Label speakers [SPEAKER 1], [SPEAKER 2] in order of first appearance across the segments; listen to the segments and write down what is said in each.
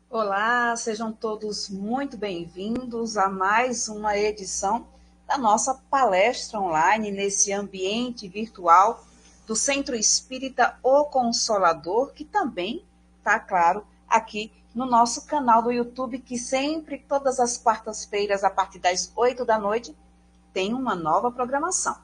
[SPEAKER 1] Olá, sejam todos muito bem-vindos a mais uma edição da nossa palestra online nesse ambiente virtual do Centro Espírita O Consolador, que também está, claro, aqui no nosso canal do YouTube, que sempre, todas as quartas-feiras, a partir das 8 da noite, tem uma nova programação.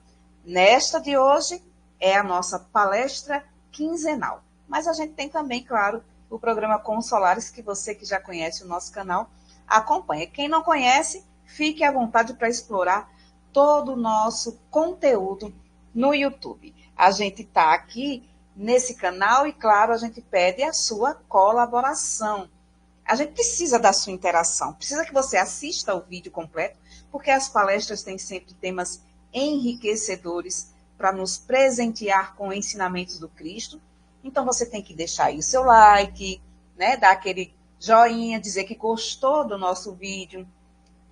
[SPEAKER 1] Nesta de hoje é a nossa palestra quinzenal, mas a gente tem também, claro, o programa Consolares, que você que já conhece o nosso canal, acompanha. Quem não conhece, fique à vontade para explorar todo o nosso conteúdo no YouTube. A gente está aqui nesse canal e, claro, a gente pede a sua colaboração. A gente precisa da sua interação, precisa que você assista o vídeo completo, porque as palestras têm sempre temas enriquecedores para nos presentear com ensinamentos do Cristo. Então, você tem que deixar aí o seu like, né, dar aquele joinha, dizer que gostou do nosso vídeo.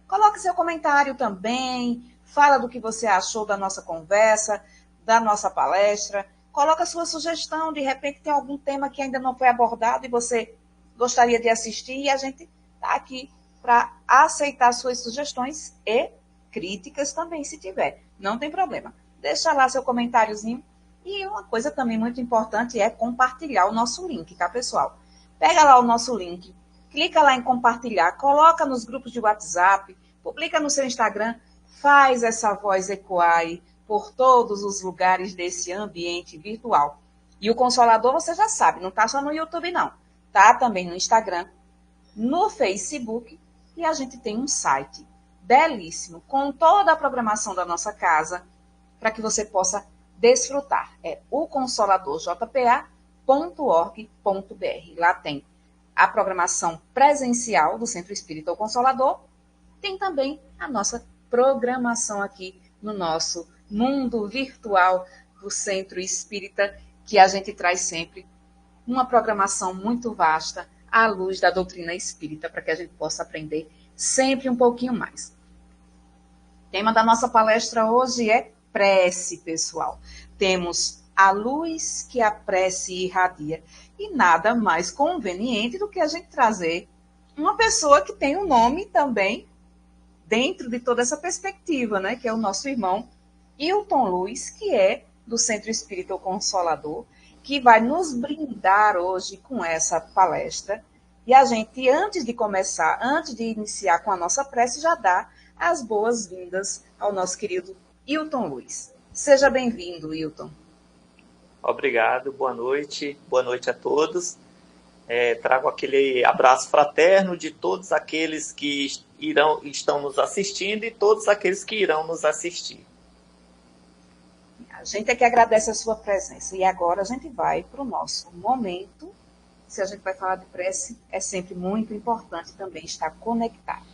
[SPEAKER 1] Coloque seu comentário também, fala do que você achou da nossa conversa, da nossa palestra. Coloque a sua sugestão, de repente tem algum tema que ainda não foi abordado e você gostaria de assistir, e a gente está aqui para aceitar suas sugestões e críticas também, se tiver. Não tem problema. Deixa lá seu comentáriozinho. E uma coisa também muito importante é compartilhar o nosso link, tá, pessoal? Pega lá o nosso link, clica lá em compartilhar, coloca nos grupos de WhatsApp, publica no seu Instagram, faz essa voz ecoar aí por todos os lugares desse ambiente virtual. E o Consolador, você já sabe, não tá só no YouTube, não. Tá também no Instagram, no Facebook, e a gente tem um site belíssimo, com toda a programação da nossa casa, para que você possa desfrutar. É oconsoladorjpa.org.br. Lá tem a programação presencial do Centro Espírita O Consolador, tem também a nossa programação aqui no nosso mundo virtual do Centro Espírita, que a gente traz sempre uma programação muito vasta à luz da doutrina espírita, para que a gente possa aprender sempre um pouquinho mais. O tema da nossa palestra hoje é prece, pessoal. Temos a luz que a prece irradia. E nada mais conveniente do que a gente trazer uma pessoa que tem um nome também dentro de toda essa perspectiva, né? Que é o nosso irmão Hilton Luiz, que é do Centro Espírita O Consolador, que vai nos brindar hoje com essa palestra. E a gente, antes de começar, antes de iniciar com a nossa prece, já dá as boas-vindas ao nosso querido Hilton Luiz. Seja bem-vindo, Hilton.
[SPEAKER 2] Obrigado, boa noite a todos. Trago aquele abraço fraterno de todos aqueles que estão nos assistindo e todos aqueles que irão nos assistir.
[SPEAKER 1] A gente é que agradece a sua presença. E agora a gente vai para o nosso momento. Se a gente vai falar de prece, é sempre muito importante também estar conectado.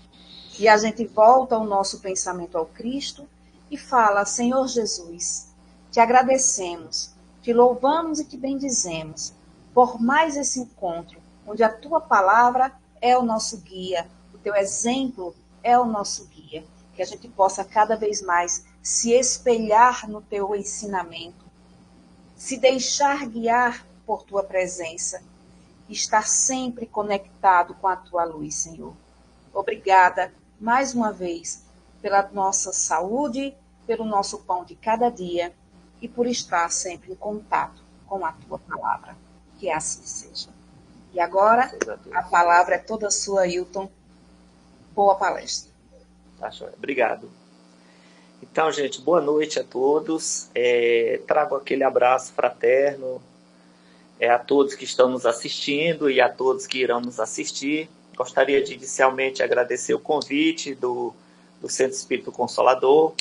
[SPEAKER 1] E a gente volta o nosso pensamento ao Cristo e fala: Senhor Jesus, te agradecemos, te louvamos e te bendizemos por mais esse encontro, onde a tua palavra é o nosso guia, o teu exemplo é o nosso guia, que a gente possa cada vez mais se espelhar no teu ensinamento, se deixar guiar por tua presença, estar sempre conectado com a tua luz, Senhor. Obrigada, mais uma vez, pela nossa saúde, pelo nosso pão de cada dia e por estar sempre em contato com a tua palavra. Que assim seja. E agora, a palavra é toda sua, Hilton. Boa palestra.
[SPEAKER 2] Tá, obrigado. Então, gente, boa noite a todos. Trago aquele abraço fraterno a todos que estão nos assistindo e a todos que irão nos assistir. Gostaria de inicialmente agradecer o convite do Centro Espírita Consolador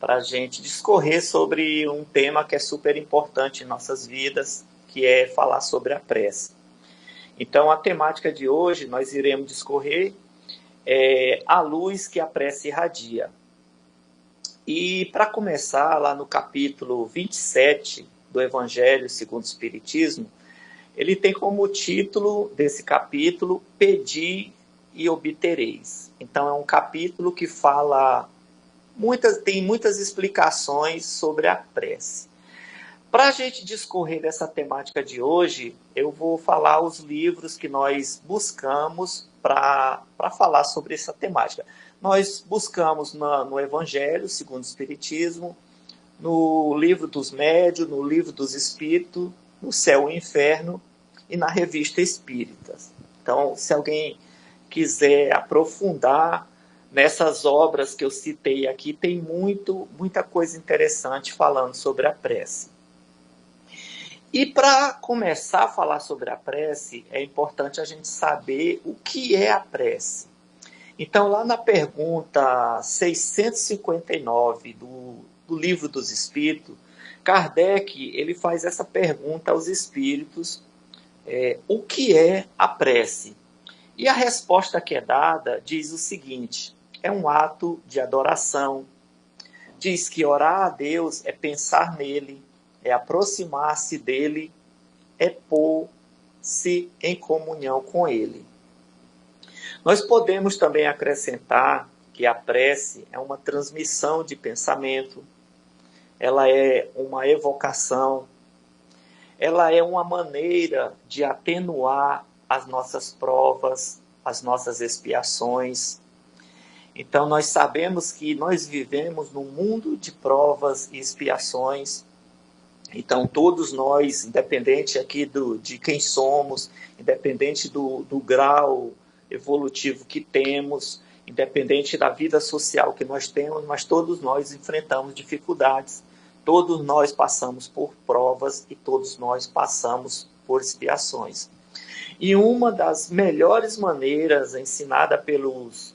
[SPEAKER 2] para a gente discorrer sobre um tema que é super importante em nossas vidas, que é falar sobre a prece. Então, a temática de hoje, nós iremos discorrer a luz que a prece irradia. E, para começar, lá no capítulo 27 do Evangelho segundo o Espiritismo, ele tem como título desse capítulo Pedi e obtereis. Então, é um capítulo que fala tem muitas explicações sobre a prece. Para a gente discorrer dessa temática de hoje, eu vou falar os livros que nós buscamos para falar sobre essa temática. Nós buscamos no Evangelho, segundo o Espiritismo, no Livro dos Médiuns, no Livro dos Espíritos, no Céu e Inferno e na Revista Espíritas. Então, se alguém quiser aprofundar nessas obras que eu citei aqui, tem muita coisa interessante falando sobre a prece. E para começar a falar sobre a prece, é importante a gente saber o que é a prece. Então, lá na pergunta 659 do Livro dos Espíritos, Kardec ele faz essa pergunta aos espíritos, o que é a prece? E a resposta que é dada diz o seguinte: é um ato de adoração. Diz que orar a Deus é pensar nele, é aproximar-se dele, é pôr-se em comunhão com ele. Nós podemos também acrescentar que a prece é uma transmissão de pensamento, ela é uma evocação, ela é uma maneira de atenuar as nossas provas, as nossas expiações. Então nós sabemos que nós vivemos num mundo de provas e expiações. Então, todos nós, independente aqui de quem somos, independente do grau evolutivo que temos, independente da vida social que nós temos, mas todos nós enfrentamos dificuldades, todos nós passamos por provas e todos nós passamos por expiações. E uma das melhores maneiras ensinada pelos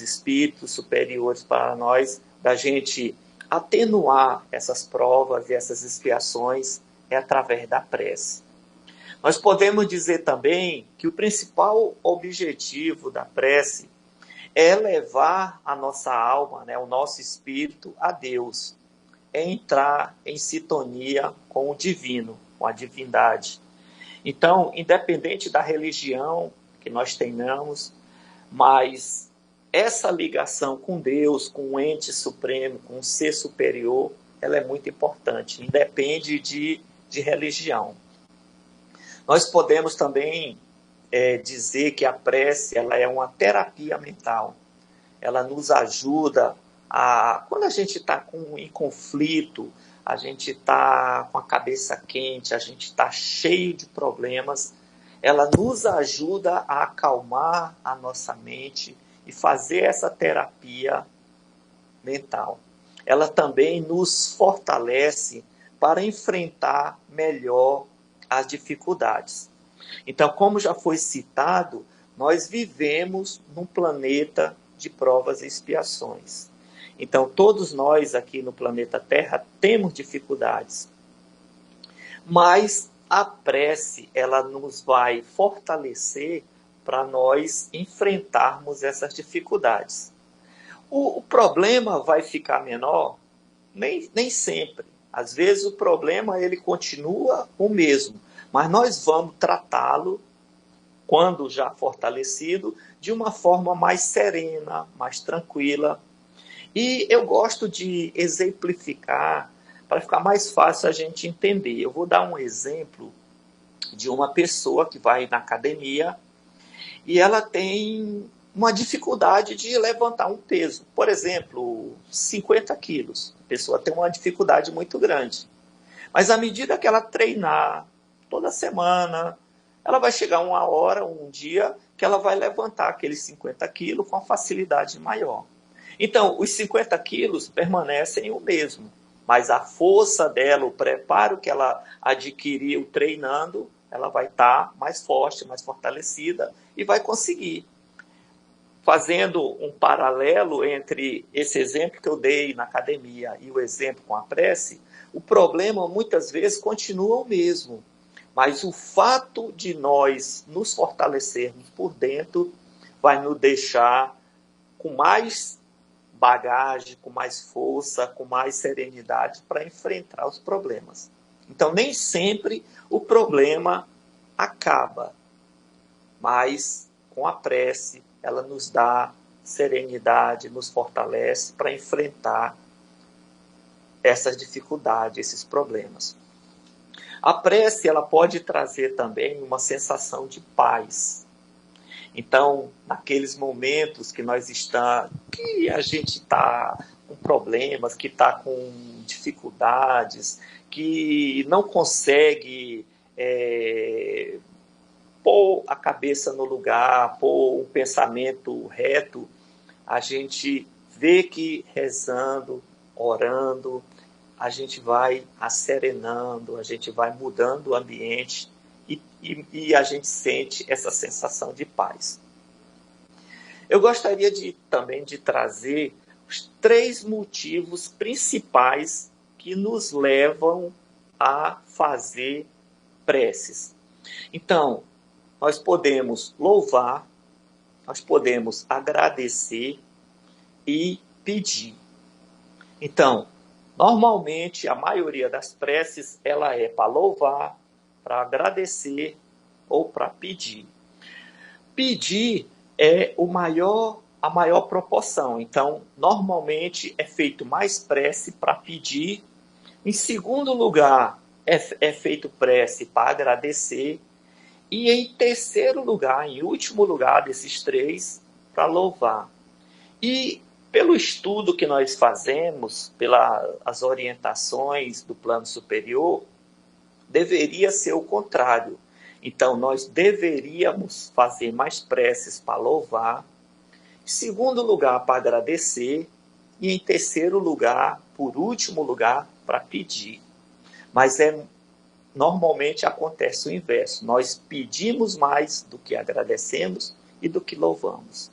[SPEAKER 2] espíritos superiores para nós, da gente atenuar essas provas e essas expiações é através da prece. Nós podemos dizer também que o principal objetivo da prece é levar a nossa alma, o nosso espírito a Deus, é entrar em sintonia com o divino, com a divindade. Então, independente da religião que nós tenhamos, mas essa ligação com Deus, com o ente supremo, com o ser superior, ela é muito importante, independe de religião. Nós podemos também dizer que a prece ela é uma terapia mental. Ela nos ajuda quando a gente está em conflito, a gente está com a cabeça quente, a gente está cheio de problemas, ela nos ajuda a acalmar a nossa mente e fazer essa terapia mental. Ela também nos fortalece para enfrentar melhor as dificuldades. Então, como já foi citado, nós vivemos num planeta de provas e expiações. Então, todos nós aqui no planeta Terra temos dificuldades. Mas a prece, ela nos vai fortalecer para nós enfrentarmos essas dificuldades. O problema vai ficar menor? Nem sempre. Às vezes o problema ele continua o mesmo, mas nós vamos tratá-lo, quando já fortalecido, de uma forma mais serena, mais tranquila. E eu gosto de exemplificar para ficar mais fácil a gente entender. Eu vou dar um exemplo de uma pessoa que vai na academia e ela tem uma dificuldade de levantar um peso. Por exemplo, 50 quilos. A pessoa tem uma dificuldade muito grande. Mas à medida que ela treinar toda semana, ela vai chegar uma hora, um dia, que ela vai levantar aqueles 50 quilos com uma facilidade maior. Então, os 50 quilos permanecem o mesmo, mas a força dela, o preparo que ela adquiriu treinando, ela vai estar mais forte, mais fortalecida e vai conseguir. Fazendo um paralelo entre esse exemplo que eu dei na academia e o exemplo com a prece, o problema muitas vezes continua o mesmo, mas o fato de nós nos fortalecermos por dentro vai nos deixar com mais bagagem, com mais força, com mais serenidade para enfrentar os problemas. Então, nem sempre o problema acaba, mas com a prece, ela nos dá serenidade, nos fortalece para enfrentar essas dificuldades, esses problemas. A prece, ela pode trazer também uma sensação de paz. Então, naqueles momentos que que a gente está com problemas, que está com dificuldades, que não consegue pôr a cabeça no lugar, pôr um pensamento reto, a gente vê que rezando, orando, a gente vai asserenando, a gente vai mudando o ambiente e a gente sente essa sensação de paz. Eu gostaria também de trazer os 3 motivos principais que nos levam a fazer preces. Então, nós podemos louvar, nós podemos agradecer e pedir. Então, normalmente, a maioria das preces, ela é para louvar, para agradecer ou para pedir. Pedir é a maior proporção. Então, normalmente é feito mais prece para pedir. Em segundo lugar, é feito prece para agradecer. E em terceiro lugar, em último lugar desses 3, para louvar. E pelo estudo que nós fazemos, pelas orientações do plano superior, deveria ser o contrário. Então, nós deveríamos fazer mais preces para louvar, em segundo lugar, para agradecer, e em terceiro lugar, por último lugar, para pedir. Mas normalmente acontece o inverso. Nós pedimos mais do que agradecemos e do que louvamos.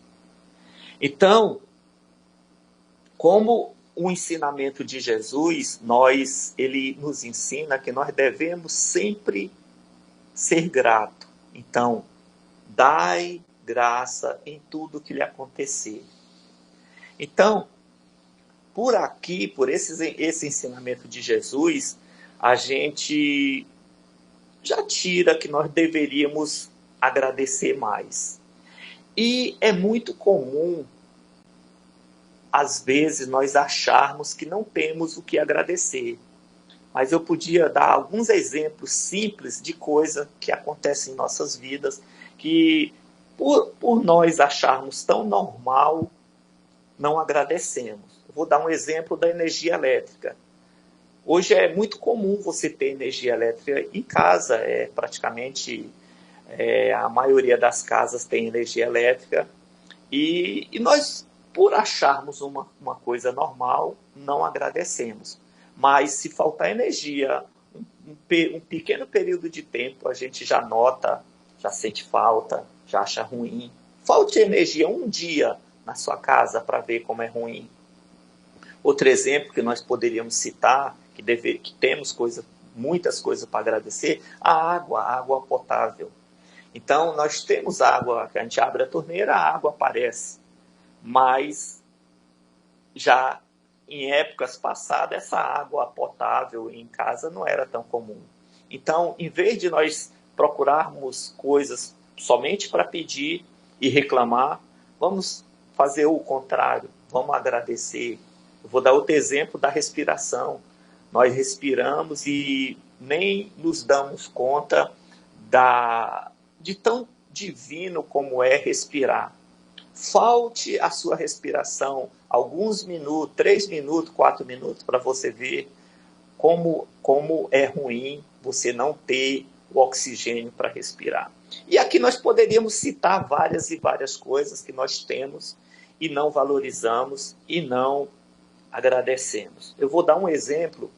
[SPEAKER 2] Então, como o ensinamento de Jesus, ele nos ensina que nós devemos sempre ser grato. Então, dai graça em tudo que lhe acontecer. Então, por aqui, por esse ensinamento de Jesus, a gente já tira que nós deveríamos agradecer mais. E é muito comum, às vezes, nós acharmos que não temos o que agradecer. Mas eu podia dar alguns exemplos simples de coisa que acontece em nossas vidas, que por nós acharmos tão normal, não agradecemos. Eu vou dar um exemplo da energia elétrica. Hoje é muito comum você ter energia elétrica em casa, praticamente a maioria das casas tem energia elétrica, e nós, por acharmos uma coisa normal, não agradecemos. Mas se faltar energia, um pequeno período de tempo, a gente já nota, já sente falta, já acha ruim. Falte energia um dia na sua casa para ver como é ruim. Outro exemplo que nós poderíamos citar, que temos muitas coisas para agradecer, a água potável. Então, nós temos água, que a gente abre a torneira, a água aparece. Mas, já em épocas passadas, essa água potável em casa não era tão comum. Então, em vez de nós procurarmos coisas somente para pedir e reclamar, vamos fazer o contrário, vamos agradecer. Eu vou dar outro exemplo da respiração. Nós respiramos e nem nos damos conta de tão divino como é respirar. Falte a sua respiração alguns minutos, 3 minutos, 4 minutos, para você ver como é ruim você não ter o oxigênio para respirar. E aqui nós poderíamos citar várias e várias coisas que nós temos e não valorizamos e não agradecemos. Eu vou dar um exemplo.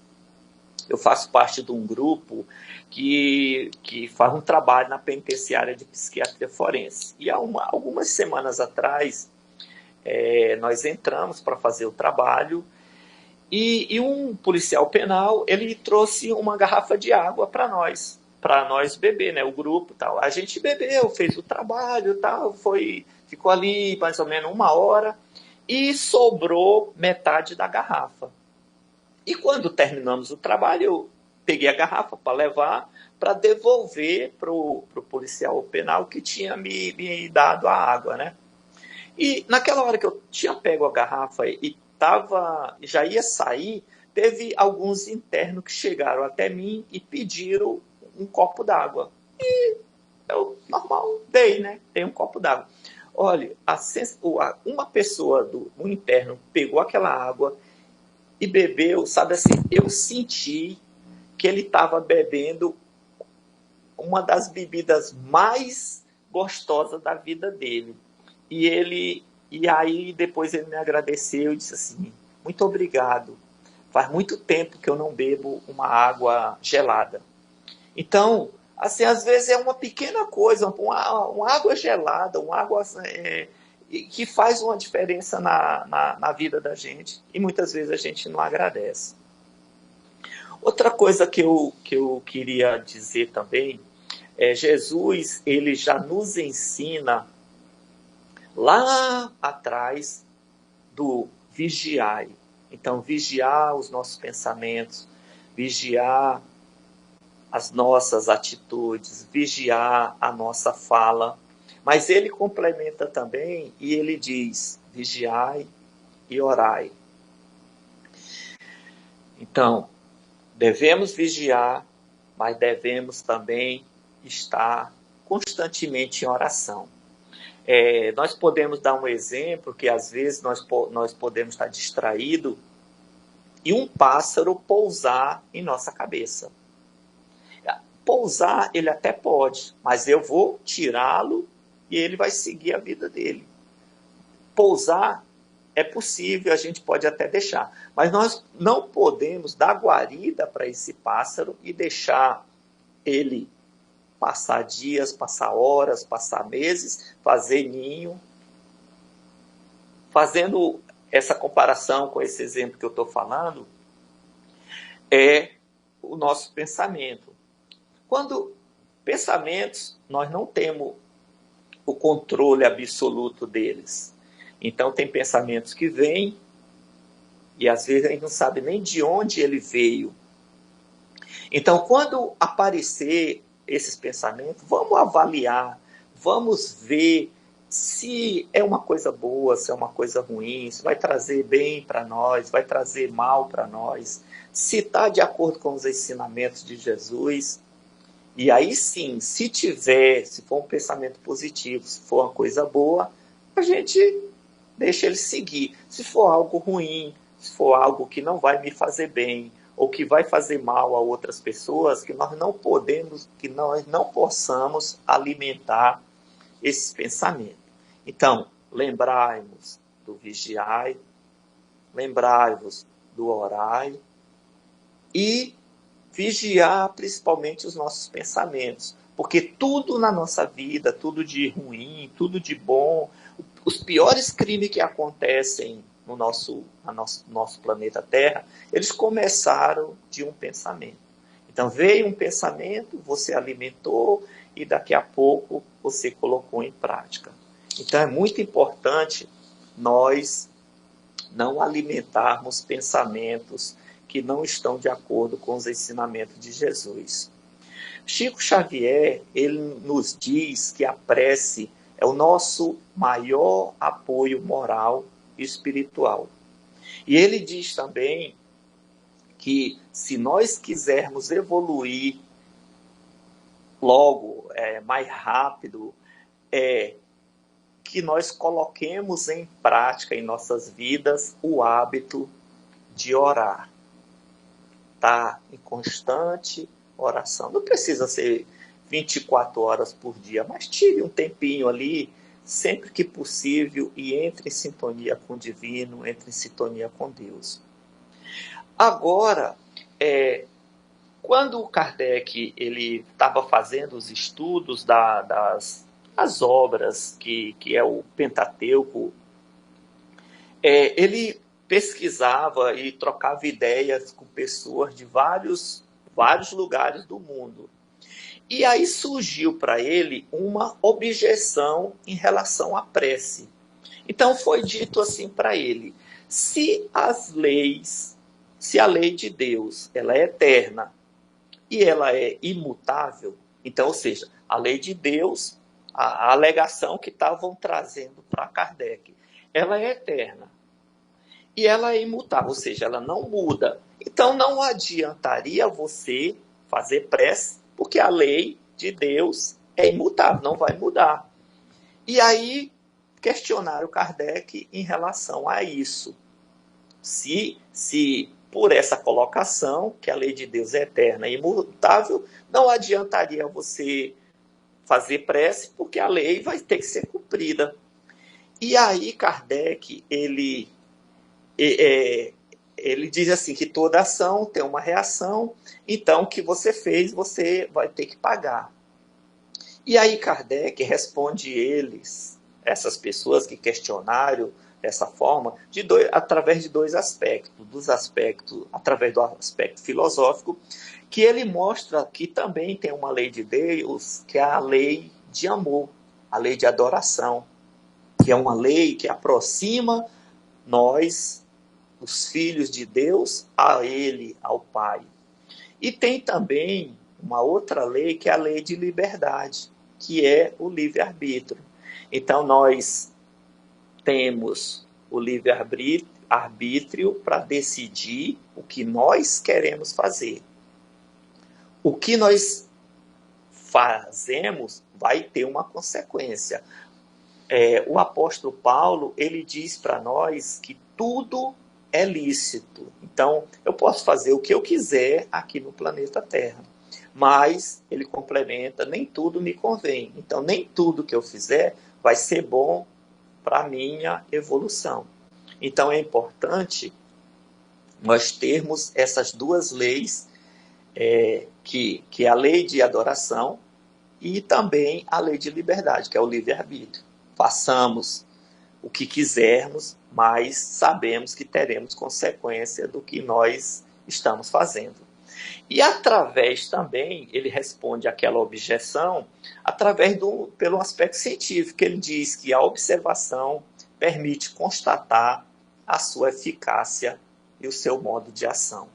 [SPEAKER 2] Eu faço parte de um grupo que faz um trabalho na penitenciária de psiquiatria forense. E algumas semanas atrás, nós entramos para fazer o trabalho e um policial penal, ele trouxe uma garrafa de água para nós beber, né? O grupo tal. A gente bebeu, fez o trabalho tal, ficou ali mais ou menos 1 hora e sobrou metade da garrafa. E quando terminamos o trabalho, eu peguei a garrafa para levar, para devolver para o policial penal que tinha me dado a água, né? E naquela hora que eu tinha pego a garrafa e já ia sair, teve alguns internos que chegaram até mim e pediram um copo d'água. E eu, normal, dei, né? Dei um copo d'água. Olha, uma pessoa, um interno, pegou aquela água e bebeu, sabe assim, eu senti que ele estava bebendo uma das bebidas mais gostosas da vida dele. E aí depois ele me agradeceu e disse assim, muito obrigado. Faz muito tempo que eu não bebo uma água gelada. Então, assim, às vezes é uma pequena coisa, uma água gelada, uma água que faz uma diferença na vida da gente. E muitas vezes a gente não agradece. Outra coisa que eu queria dizer também é Jesus, ele já nos ensina lá atrás do vigiai. Então, vigiar os nossos pensamentos, vigiar as nossas atitudes, vigiar a nossa fala. Mas ele complementa também e ele diz, vigiai e orai. Então, devemos vigiar, mas devemos também estar constantemente em oração. Nós podemos dar um exemplo que às vezes nós podemos estar distraídos e um pássaro pousar em nossa cabeça. Pousar ele até pode, mas eu vou tirá-lo e ele vai seguir a vida dele. Pousar é possível, a gente pode até deixar, mas nós não podemos dar guarida para esse pássaro e deixar ele passar dias, passar horas, passar meses, fazer ninho. Fazendo essa comparação com esse exemplo que eu estou falando, é o nosso pensamento. Quando pensamentos, nós não temos o controle absoluto deles. Então, tem pensamentos que vêm e às vezes a gente não sabe nem de onde ele veio. Então, quando aparecer esses pensamentos, vamos avaliar, vamos ver se é uma coisa boa, se é uma coisa ruim, se vai trazer bem para nós, vai trazer mal para nós, se está de acordo com os ensinamentos de Jesus. E aí sim, se for um pensamento positivo, se for uma coisa boa, a gente deixa ele seguir. Se for algo ruim, se for algo que não vai me fazer bem, ou que vai fazer mal a outras pessoas, que nós não possamos alimentar esses pensamentos. Então, lembrai-vos do vigiai, lembrai-vos do orai e vigiar principalmente os nossos pensamentos, porque tudo na nossa vida, tudo de ruim, tudo de bom, os piores crimes que acontecem no nosso planeta Terra, eles começaram de um pensamento. Então veio um pensamento, você alimentou e daqui a pouco você colocou em prática. Então é muito importante nós não alimentarmos pensamentos que não estão de acordo com os ensinamentos de Jesus. Chico Xavier, ele nos diz que a prece é o nosso maior apoio moral e espiritual. E ele diz também que se nós quisermos evoluir logo, mais rápido, que nós coloquemos em prática em nossas vidas o hábito de orar. Tá em constante oração. Não precisa ser 24 horas por dia, mas tire um tempinho ali, sempre que possível, e entre em sintonia com o divino, entre em sintonia com Deus. Agora, quando o Kardec estava fazendo os estudos das obras, que é o Pentateuco, ele pesquisava e trocava ideias com pessoas de vários lugares do mundo. E aí surgiu para ele uma objeção em relação à prece. Então foi dito assim para ele, se a lei de Deus ela é eterna e ela é imutável, então, ou seja, a lei de Deus, a alegação que estavam trazendo para Kardec, ela é eterna. e ela é imutável, ou seja, ela não muda. Então não adiantaria você fazer prece, porque a lei de Deus é imutável, não vai mudar. E aí questionaram Kardec em relação a isso. Se por essa colocação, que a lei de Deus é eterna e imutável, não adiantaria você fazer prece, porque a lei vai ter que ser cumprida. E aí Kardec, ele diz assim, que toda ação tem uma reação, então o que você fez, você vai ter que pagar. E aí Kardec responde essas pessoas que questionaram dessa forma, através de dois aspectos. Através do aspecto filosófico, que ele mostra que também tem uma lei de Deus, que é a lei de amor, a lei de adoração, que é uma lei que aproxima nós, os filhos de Deus, a Ele, ao Pai. E tem também uma outra lei, que é a lei de liberdade, que é o livre-arbítrio. Então, nós temos o livre-arbítrio para decidir o que nós queremos fazer. O que nós fazemos vai ter uma consequência. O apóstolo Paulo, ele diz para nós que tudo é lícito. Então, eu posso fazer o que eu quiser aqui no planeta Terra. Mas, ele complementa, nem tudo me convém. Então, nem tudo que eu fizer vai ser bom para a minha evolução. Então, é importante nós termos essas duas leis, que é a lei de adoração e também a lei de liberdade, que é o livre-arbítrio. Façamos o que quisermos, mas sabemos que teremos consequência do que nós estamos fazendo. E através também, ele responde àquela objeção, pelo aspecto científico. Ele diz que a observação permite constatar a sua eficácia e o seu modo de ação.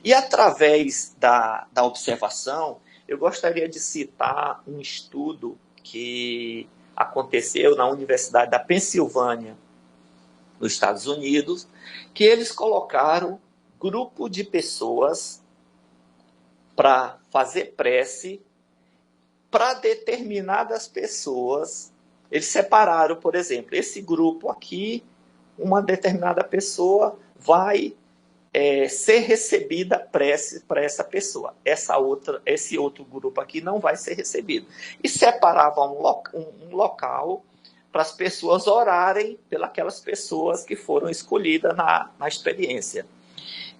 [SPEAKER 2] E através da observação, eu gostaria de citar um estudo que aconteceu na Universidade da Pensilvânia, nos Estados Unidos, que eles colocaram grupo de pessoas para fazer prece para determinadas pessoas. Eles separaram, por exemplo, esse grupo aqui, uma determinada pessoa vai ser recebida prece para essa pessoa. Esse outro grupo aqui não vai ser recebido. E separava um local para as pessoas orarem pelas pessoas que foram escolhidas na experiência.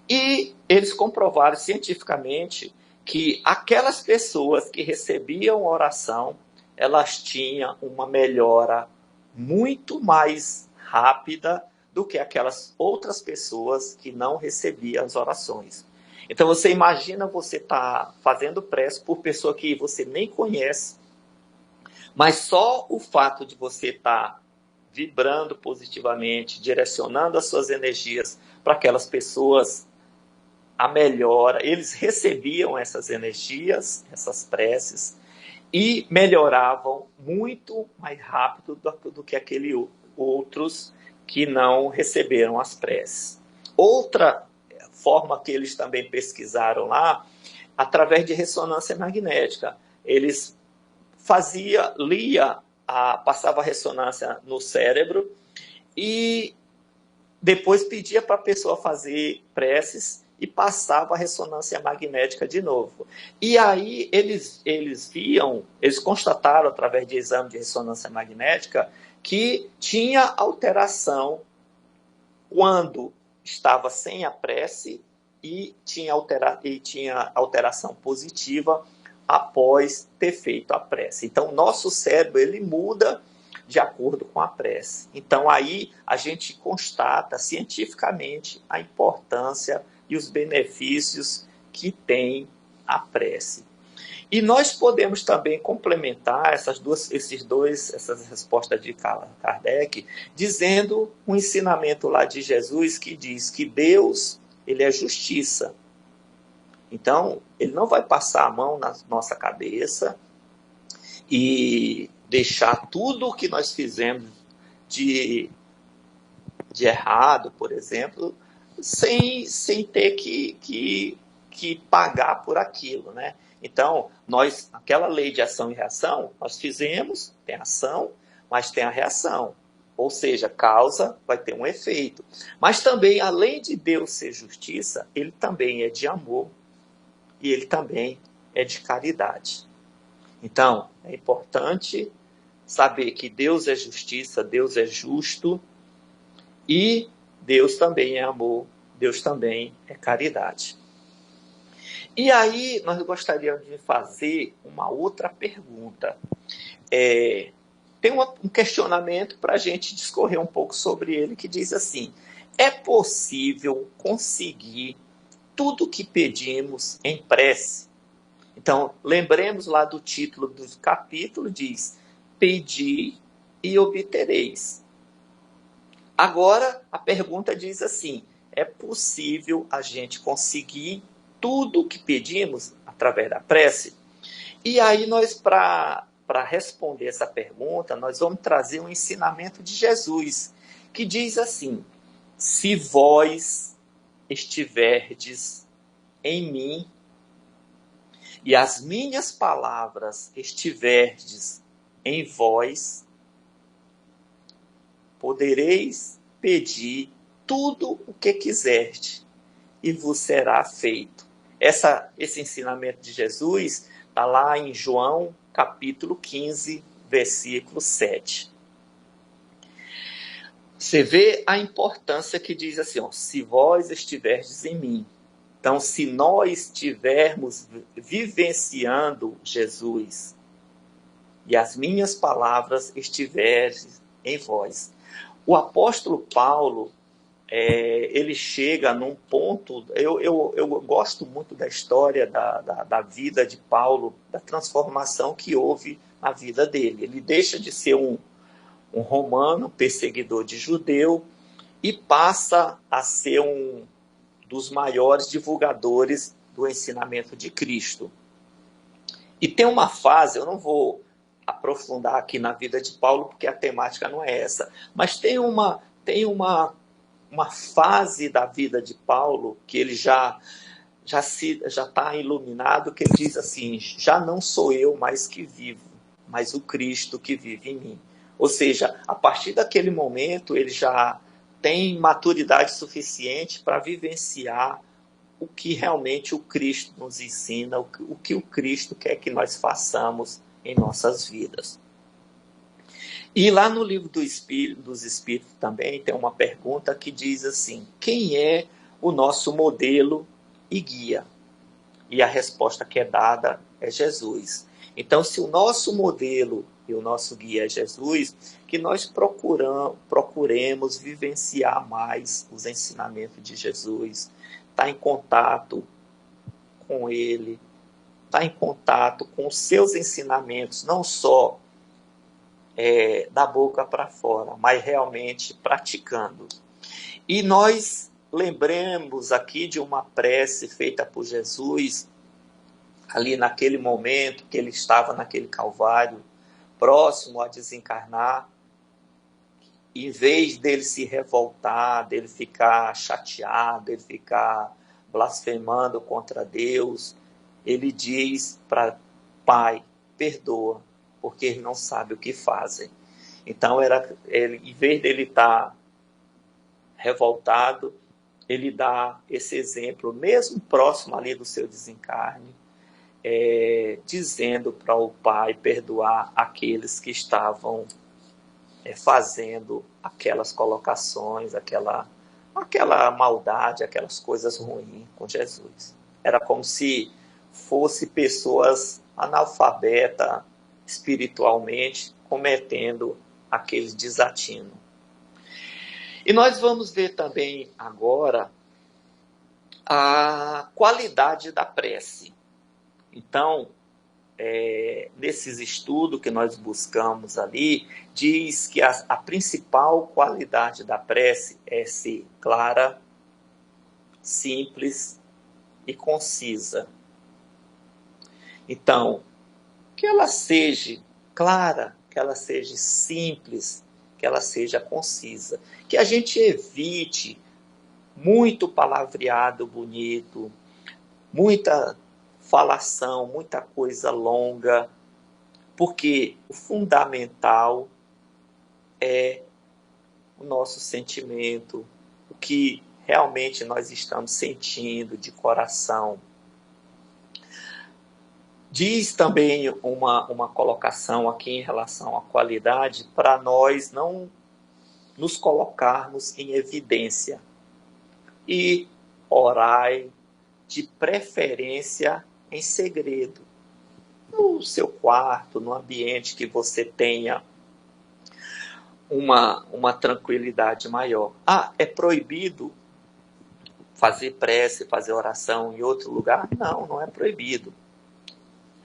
[SPEAKER 2] E eles comprovaram cientificamente que aquelas pessoas que recebiam oração, elas tinham uma melhora muito mais rápida do que aquelas outras pessoas que não recebiam as orações. Então você imagina você estar fazendo prece por pessoa que você nem conhece, mas só o fato de você estar vibrando positivamente, direcionando as suas energias para aquelas pessoas, a melhora, eles recebiam essas energias, essas preces, e melhoravam muito mais rápido do que aqueles outros que não receberam as preces. Outra forma que eles também pesquisaram lá, através de ressonância magnética. Eles passava a ressonância no cérebro e depois pedia para a pessoa fazer preces e passava a ressonância magnética de novo. E aí eles constataram, através de exame de ressonância magnética, que tinha alteração quando estava sem a prece e tinha alteração positiva após ter feito a prece. Então, o nosso cérebro ele muda de acordo com a prece. Então, aí a gente constata cientificamente a importância e os benefícios que tem a prece. E nós podemos também complementar essas respostas de Kardec, dizendo um ensinamento lá de Jesus que diz que Deus, ele é justiça. Então, ele não vai passar a mão na nossa cabeça e deixar tudo o que nós fizemos de de errado, por exemplo, sem ter que pagar por aquilo, né? Então, aquela lei de ação e reação, nós fizemos, tem ação, mas tem a reação. Ou seja, causa vai ter um efeito. Mas também, além de Deus ser justiça, ele também é de amor e ele também é de caridade. Então, é importante saber que Deus é justiça, Deus é justo e Deus também é amor, Deus também é caridade. E aí, nós gostaríamos de fazer uma outra pergunta. Tem um questionamento para a gente discorrer um pouco sobre ele, que diz assim: é possível conseguir tudo o que pedimos em prece? Então, lembremos lá do título do capítulo, diz: pedi e obtereis. Agora, a pergunta diz assim: é possível a gente conseguir tudo o que pedimos através da prece? E aí nós, para responder essa pergunta, nós vamos trazer um ensinamento de Jesus, que diz assim: se vós estiverdes em mim e as minhas palavras estiverdes em vós, podereis pedir tudo o que quiserdes e vos será feito. Esse ensinamento de Jesus está lá em João, capítulo 15, versículo 7. Você vê a importância que diz assim, ó, se vós estiverdes em mim. Então, se nós estivermos vivenciando Jesus e as minhas palavras estiverem em vós. O apóstolo Paulo, ele chega num ponto, eu gosto muito da história da vida de Paulo, da transformação que houve na vida dele. Ele deixa de ser um romano, perseguidor de judeu, e passa a ser um dos maiores divulgadores do ensinamento de Cristo. E tem uma fase, eu não vou aprofundar aqui na vida de Paulo, porque a temática não é essa, mas tem uma fase da vida de Paulo que ele já está iluminado, que ele diz assim: já não sou eu mais que vivo, mas o Cristo que vive em mim. Ou seja, a partir daquele momento ele já tem maturidade suficiente para vivenciar o que realmente o Cristo nos ensina, o que o Cristo quer que nós façamos em nossas vidas. E lá no livro dos Espíritos também tem uma pergunta que diz assim: quem é o nosso modelo e guia? E a resposta que é dada é Jesus. Então, se o nosso modelo e o nosso guia é Jesus, que nós procuremos vivenciar mais os ensinamentos de Jesus, estar em contato com ele, estar em contato com os seus ensinamentos, não só da boca para fora, mas realmente praticando. E nós lembremos aqui de uma prece feita por Jesus, ali naquele momento que ele estava naquele Calvário, próximo a desencarnar. Em vez dele se revoltar, dele ficar chateado, dele ficar blasfemando contra Deus, ele diz para Pai, perdoa, porque eles não sabem o que fazem. Então, em vez dele estar revoltado, ele dá esse exemplo, mesmo próximo ali do seu desencarne, dizendo para o Pai perdoar aqueles que estavam fazendo aquelas colocações, aquela maldade, aquelas coisas ruins com Jesus. Era como se fossem pessoas analfabetas espiritualmente cometendo aquele desatino. E nós vamos ver também agora a qualidade da prece. Então, nesses estudos que nós buscamos ali, diz que a principal qualidade da prece é ser clara, simples e concisa. Então, que ela seja clara, que ela seja simples, que ela seja concisa. Que a gente evite muito palavreado bonito, muita falação, muita coisa longa, porque o fundamental é o nosso sentimento, o que realmente nós estamos sentindo de coração. Diz também uma colocação aqui em relação à qualidade, para nós não nos colocarmos em evidência. E orai, de preferência, em segredo. No seu quarto, no ambiente que você tenha uma tranquilidade maior. É proibido fazer prece, fazer oração em outro lugar? Não, não é proibido.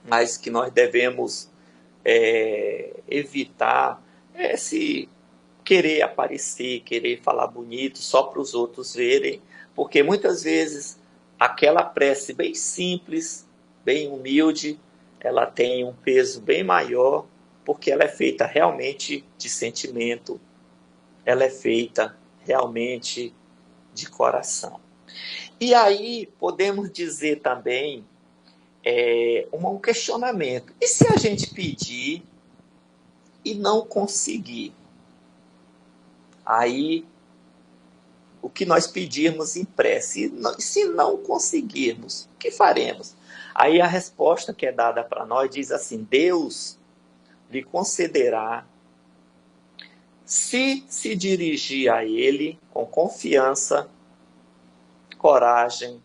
[SPEAKER 2] Mas que nós devemos evitar se querer aparecer, querer falar bonito só para os outros verem, porque muitas vezes aquela prece bem simples, bem humilde, ela tem um peso bem maior, porque ela é feita realmente de sentimento, ela é feita realmente de coração. E aí podemos dizer também um questionamento. E se a gente pedir e não conseguir? Aí, o que nós pedirmos em prece, se não conseguirmos, o que faremos? Aí a resposta que é dada para nós diz assim: Deus lhe concederá se dirigir a Ele com confiança, coragem,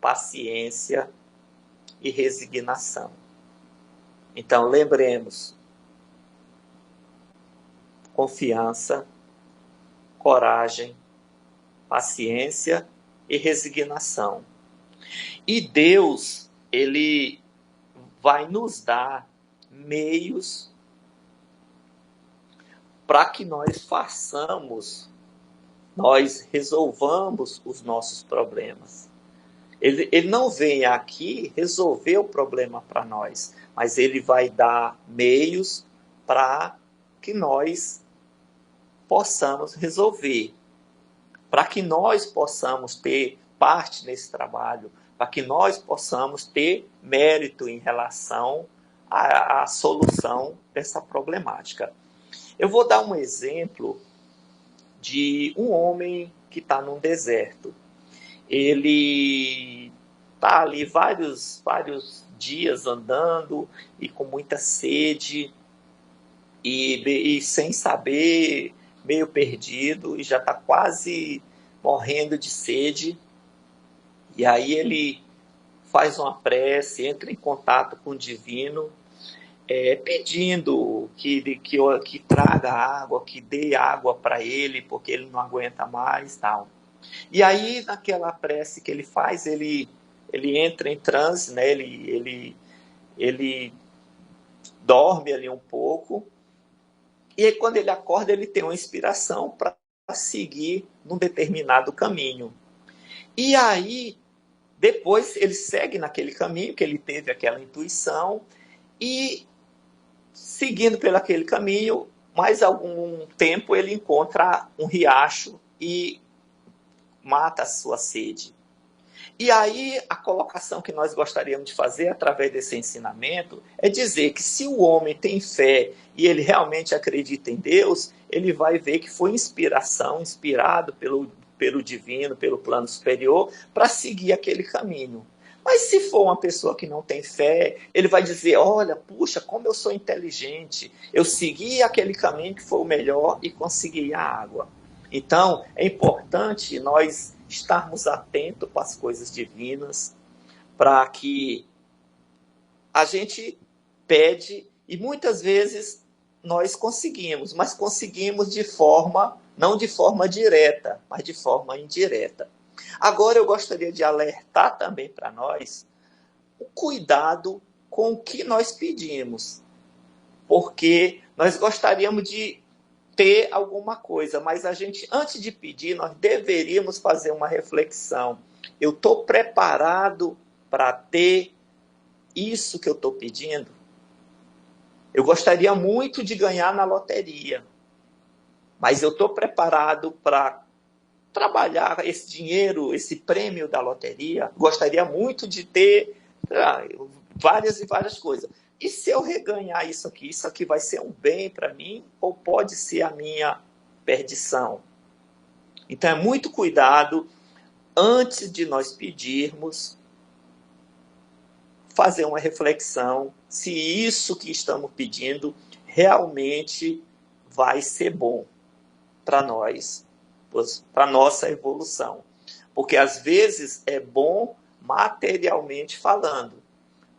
[SPEAKER 2] paciência e resignação. Então, lembremos: confiança, coragem, paciência e resignação. E Deus, Ele vai nos dar meios para que nós resolvamos os nossos problemas. Ele não vem aqui resolver o problema para nós, mas Ele vai dar meios para que nós possamos resolver, para que nós possamos ter parte nesse trabalho, para que nós possamos ter mérito em relação à solução dessa problemática. Eu vou dar um exemplo de um homem que está num deserto. Ele está ali vários dias andando e com muita sede e sem saber, meio perdido, e já está quase morrendo de sede. E aí ele faz uma prece, entra em contato com o divino, pedindo que traga água, que dê água para ele, porque ele não aguenta mais, tal. E aí, naquela prece que ele faz, ele entra em transe, né? Ele dorme ali um pouco, e aí, quando ele acorda, ele tem uma inspiração para seguir num determinado caminho. E aí, depois, ele segue naquele caminho, que ele teve aquela intuição, e seguindo pelo aquele caminho, mais algum tempo, ele encontra um riacho e mata a sua sede. E aí, a colocação que nós gostaríamos de fazer através desse ensinamento é dizer que se o homem tem fé e ele realmente acredita em Deus, ele vai ver que foi inspirado pelo divino, pelo plano superior, para seguir aquele caminho. Mas se for uma pessoa que não tem fé, ele vai dizer: olha, puxa, como eu sou inteligente, eu segui aquele caminho que foi o melhor e consegui a água. Então, é importante nós estarmos atentos para as coisas divinas, para que a gente pede, e muitas vezes nós conseguimos, mas conseguimos não de forma direta, mas de forma indireta. Agora eu gostaria de alertar também para nós o cuidado com o que nós pedimos, porque nós gostaríamos de ter alguma coisa, mas a gente, antes de pedir, nós deveríamos fazer uma reflexão. Eu estou preparado para ter isso que eu estou pedindo? Eu gostaria muito de ganhar na loteria, mas eu estou preparado para trabalhar esse dinheiro, esse prêmio da loteria. Gostaria muito de ter várias e várias coisas. E se eu reganhar isso aqui vai ser um bem para mim ou pode ser a minha perdição? Então é muito cuidado antes de nós pedirmos, fazer uma reflexão se isso que estamos pedindo realmente vai ser bom para nós, para a nossa evolução. Porque às vezes é bom materialmente falando,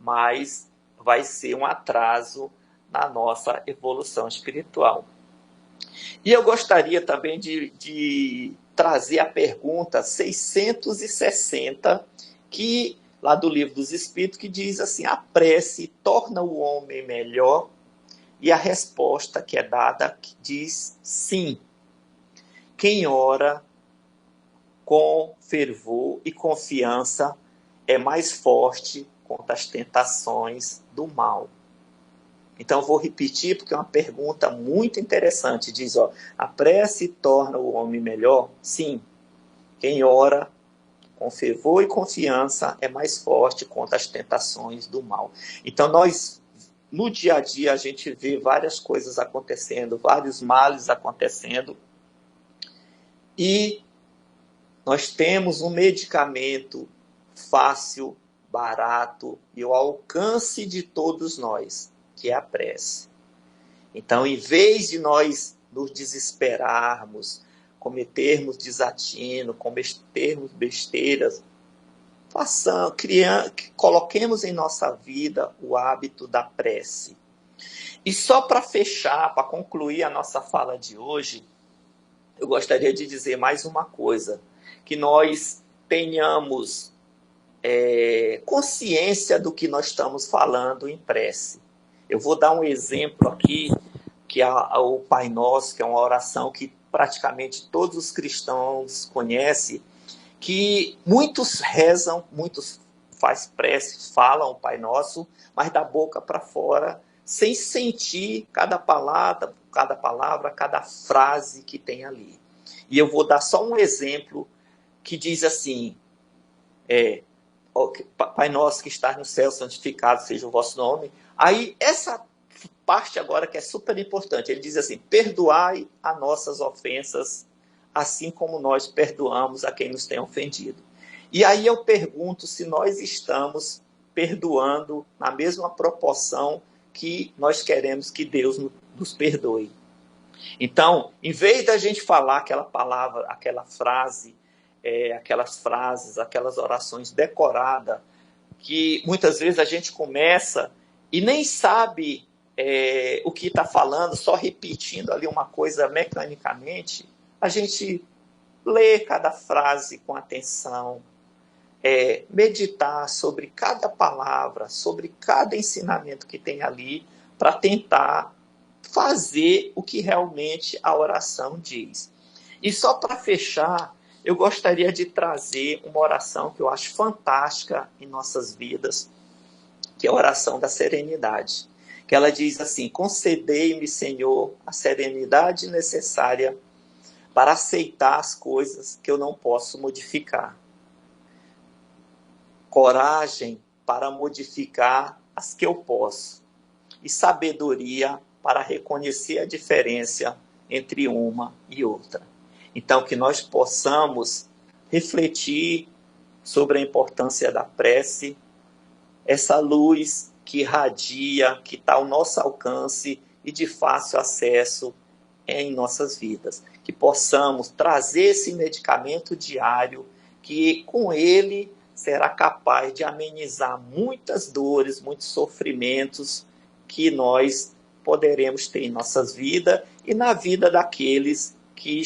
[SPEAKER 2] mas vai ser um atraso na nossa evolução espiritual. E eu gostaria também de trazer a pergunta 660, que lá do Livro dos Espíritos, que diz assim: a prece torna o homem melhor? E a resposta que é dada diz sim. Quem ora com fervor e confiança é mais forte contra as tentações do mal. Então, vou repetir, porque é uma pergunta muito interessante. Diz, a prece torna o homem melhor? Sim. Quem ora com fervor e confiança é mais forte contra as tentações do mal. Então, nós, no dia a dia, a gente vê várias coisas acontecendo, vários males acontecendo, e nós temos um medicamento fácil, barato e ao alcance de todos nós, que é a prece. Então, em vez de nós nos desesperarmos, cometermos desatino, cometermos besteiras, coloquemos em nossa vida o hábito da prece. E só para fechar, para concluir a nossa fala de hoje, eu gostaria de dizer mais uma coisa, que nós tenhamos consciência do que nós estamos falando em prece. Eu vou dar um exemplo aqui, que é o Pai Nosso, que é uma oração que praticamente todos os cristãos conhecem, que muitos rezam, muitos faz prece, falam o Pai Nosso, mas da boca para fora, sem sentir cada palavra, cada frase que tem ali. E eu vou dar só um exemplo que diz assim, Pai Nosso que estás no céu, santificado seja o vosso nome. Aí, essa parte agora que é super importante, ele diz assim: perdoai as nossas ofensas, assim como nós perdoamos a quem nos tem ofendido. E aí eu pergunto se nós estamos perdoando na mesma proporção que nós queremos que Deus nos perdoe. Então, em vez da gente falar aquela palavra, aquela frase, aquelas frases, aquelas orações decoradas, que muitas vezes a gente começa e nem sabe o que está falando, só repetindo ali uma coisa mecanicamente, a gente lê cada frase com atenção, meditar sobre cada palavra, sobre cada ensinamento que tem ali, para tentar fazer o que realmente a oração diz. E só para fechar, eu gostaria de trazer uma oração que eu acho fantástica em nossas vidas, que é a oração da serenidade. Que ela diz assim: concedei-me, Senhor, a serenidade necessária para aceitar as coisas que eu não posso modificar. Coragem para modificar as que eu posso. E sabedoria para reconhecer a diferença entre uma e outra. Então, que nós possamos refletir sobre a importância da prece, essa luz que irradia, que está ao nosso alcance e de fácil acesso em nossas vidas. Que possamos trazer esse medicamento diário, que com ele será capaz de amenizar muitas dores, muitos sofrimentos que nós poderemos ter em nossas vidas e na vida daqueles que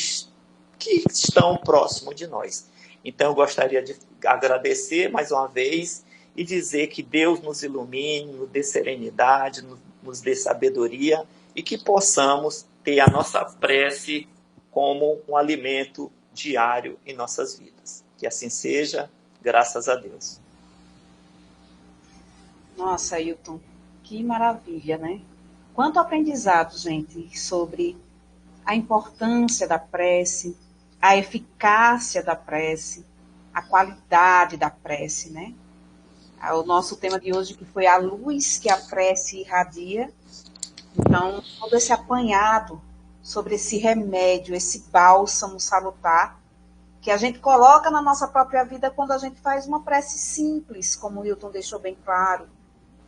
[SPEAKER 2] estão próximos de nós. Então, eu gostaria de agradecer mais uma vez e dizer que Deus nos ilumine, nos dê serenidade, nos dê sabedoria e que possamos ter a nossa prece como um alimento diário em nossas vidas. Que assim seja, graças a Deus.
[SPEAKER 1] Nossa, Ailton, que maravilha, né? Quanto aprendizado, gente, sobre a importância da prece, a eficácia da prece, a qualidade da prece, né? O nosso tema de hoje que foi a luz que a prece irradia. Então, todo esse apanhado sobre esse remédio, esse bálsamo salutar, que a gente coloca na nossa própria vida quando a gente faz uma prece simples, como o Hilton deixou bem claro.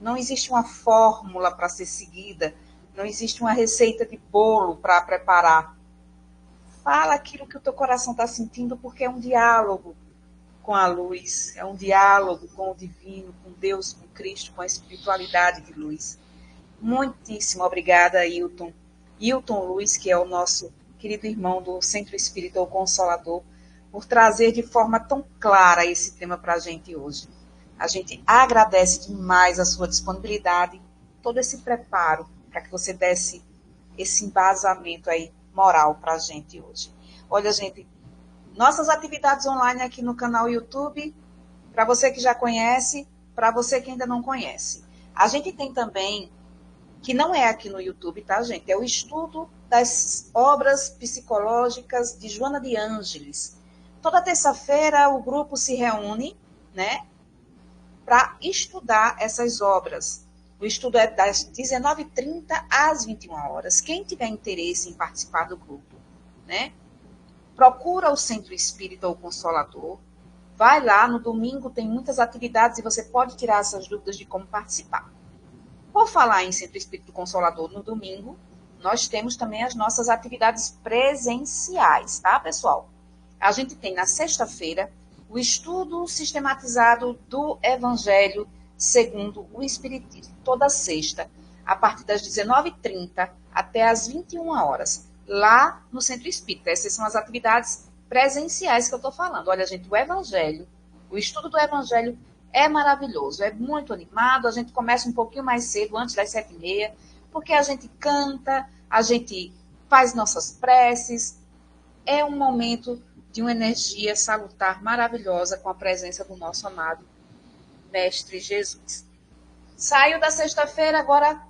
[SPEAKER 1] Não existe uma fórmula para ser seguida, não existe uma receita de bolo para preparar. Fala aquilo que o teu coração está sentindo, porque é um diálogo com a luz, é um diálogo com o divino, com Deus, com Cristo, com a espiritualidade de luz. Muitíssimo obrigada, Hilton. Hilton Luiz, que é o nosso querido irmão do Centro Espírita O Consolador, por trazer de forma tão clara esse tema para a gente hoje. A gente agradece demais a sua disponibilidade, todo esse preparo para que você desse esse embasamento aí moral para a gente hoje. Olha, gente, nossas atividades online aqui no canal YouTube, para você que já conhece, para você que ainda não conhece. A gente tem também, que não é aqui no YouTube, tá, gente? É o estudo das obras psicológicas de Joana de Ângeles. Toda terça-feira o grupo se reúne, né, para estudar essas obras. O estudo é das 19h30 às 21h. Quem tiver interesse em participar do grupo, né, procura o Centro Espírita ou Consolador, vai lá, no domingo tem muitas atividades e você pode tirar essas dúvidas de como participar. Por falar em Centro Espírita Consolador no domingo, nós temos também as nossas atividades presenciais, tá, pessoal? A gente tem na sexta-feira o estudo sistematizado do Evangelho segundo o Espiritismo, toda sexta, a partir das 19h30 até as 21h, lá no Centro Espírita. Essas são as atividades presenciais que eu estou falando. Olha, gente, o Evangelho, o estudo do Evangelho é maravilhoso, é muito animado. A gente começa um pouquinho mais cedo, antes das 7h30, porque a gente canta, a gente faz nossas preces. É um momento de uma energia salutar maravilhosa com a presença do nosso amado Mestre Jesus. Saiu da sexta-feira, agora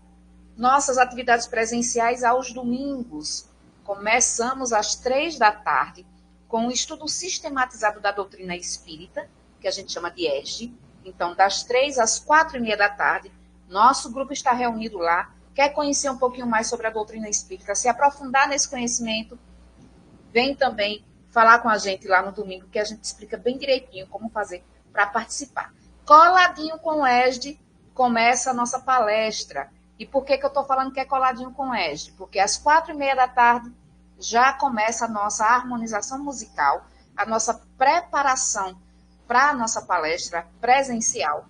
[SPEAKER 1] nossas atividades presenciais aos domingos. Começamos às 15h com o estudo sistematizado da doutrina espírita, que a gente chama de ESG. Então, das 3 às 4h30, nosso grupo está reunido lá. Quer conhecer um pouquinho mais sobre a doutrina espírita, se aprofundar nesse conhecimento, vem também falar com a gente lá no domingo, que a gente explica bem direitinho como fazer para participar. Coladinho com o ESG, começa a nossa palestra. E por que eu estou falando que é coladinho com o ESG? Porque às 4h30 já começa a nossa harmonização musical, a nossa preparação para a nossa palestra presencial.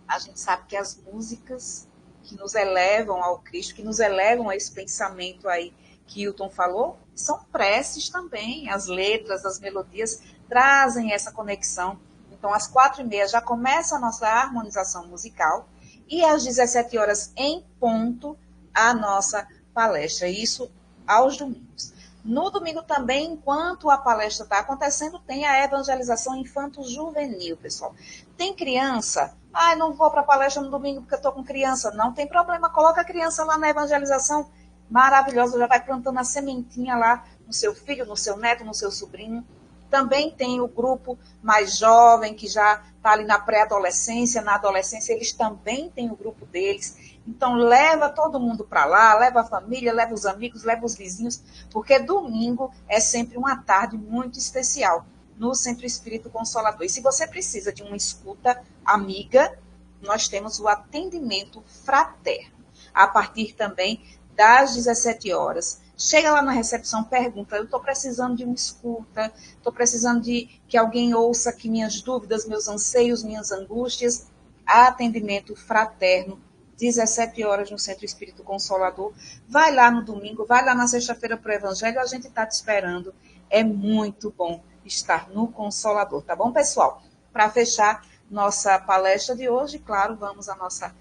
[SPEAKER 1] A gente sabe que as músicas que nos elevam ao Cristo, que nos elevam a esse pensamento aí que Hilton falou, são preces também. As letras, as melodias trazem essa conexão. Então, às 4h30 já começa a nossa harmonização musical e às 17h em ponto a nossa palestra. Isso aos domingos. No domingo também, enquanto a palestra está acontecendo, tem a evangelização infanto-juvenil, pessoal. Tem criança? Não vou para a palestra no domingo porque eu estou com criança. Não tem problema, coloca a criança lá na evangelização. Maravilhosa, já vai plantando a sementinha lá no seu filho, no seu neto, no seu sobrinho. Também tem o grupo mais jovem, que já está ali na pré-adolescência, na adolescência, eles também têm o grupo deles. Então, leva todo mundo para lá, leva a família, leva os amigos, leva os vizinhos, porque domingo é sempre uma tarde muito especial no Centro Espírita Consolador. E se você precisa de uma escuta amiga, nós temos o atendimento fraterno. A partir também das 17h. Chega lá na recepção, pergunta, eu estou precisando de uma escuta, estou precisando de que alguém ouça aqui minhas dúvidas, meus anseios, minhas angústias. Atendimento fraterno, 17h no Centro Espírita Consolador. Vai lá no domingo, vai lá na sexta-feira para o Evangelho, a gente está te esperando. É muito bom estar no Consolador, tá bom, pessoal? Para fechar nossa palestra de hoje, claro, vamos à nossa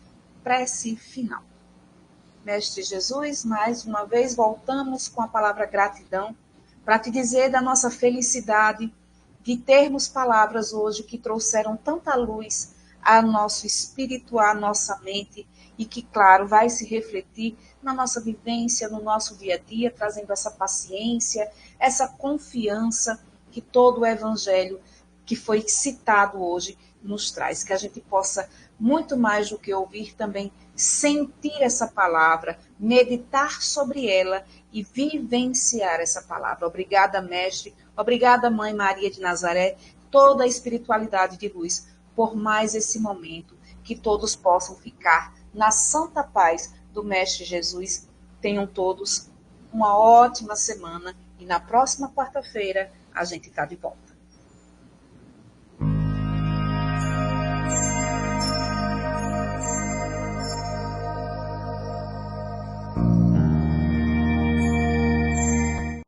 [SPEAKER 1] prece final. Mestre Jesus, mais uma vez voltamos com a palavra gratidão para te dizer da nossa felicidade de termos palavras hoje que trouxeram tanta luz a nosso espírito, a nossa mente, e que, claro, vai se refletir na nossa vivência, no nosso dia a dia, trazendo essa paciência, essa confiança que todo o evangelho que foi citado hoje nos traz. Que a gente possa, muito mais do que ouvir, também sentir essa palavra, meditar sobre ela e vivenciar essa palavra. Obrigada, mestre. Obrigada, Mãe Maria de Nazaré, toda a espiritualidade de luz, por mais esse momento, que todos possam ficar na santa paz do Mestre Jesus. Tenham todos uma ótima semana e na próxima quarta-feira a gente está de volta.